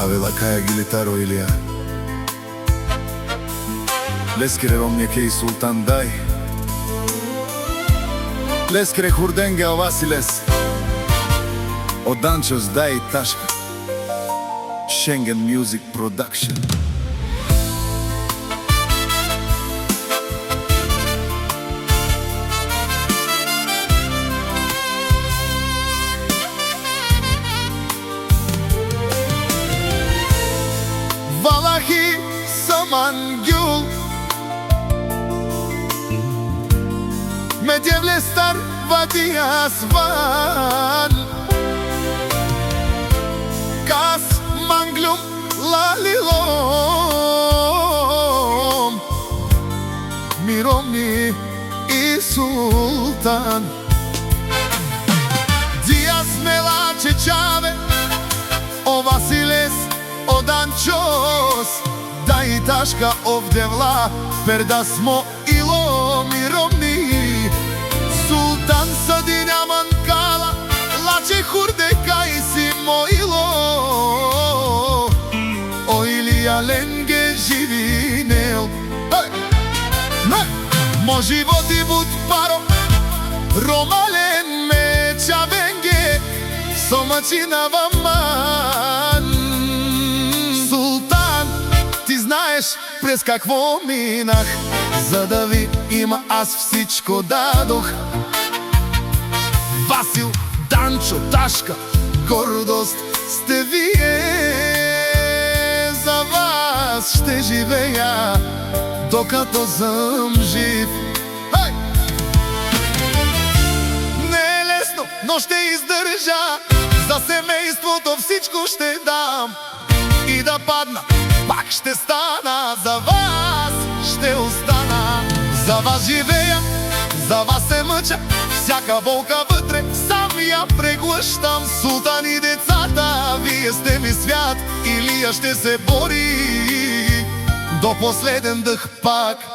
Avela Kaya Gilitaro Ilija Leskire Romnjake i Sultan Daj Leskire Hurdenge Vasiles Odančos Daj i Taška Schengen Music Production Valahi Samangul Medjevle star Vadija Svan Kas Manglum Lalilom Mirovni i Sultan Dijas Melače Čave O Vasiles Odančos Da i Taška ovdje vla Perda smo ilo mirovni Sultan Sadinja Mankala Lače Hurdeka i Simo ilo O Ilija Lenge živinel Mo život i bud paro Romalen me čavenge Somachina vaman Знаеш през какво минах, за да ви има аз всичко дадох. Васил, Данчо, Ташка, гордост сте вие. За вас ще живея, докато съм жив. Не е лесно, но ще издържа. За семейството всичко ще дам. И да падна, пак ще стана, за вас ще остана. За вас живея, за вас се мъча, всяка болка вътре сам я преглъщам. Султан и децата, вие сте ми свят, Илия ще се бори до последен дъх пак.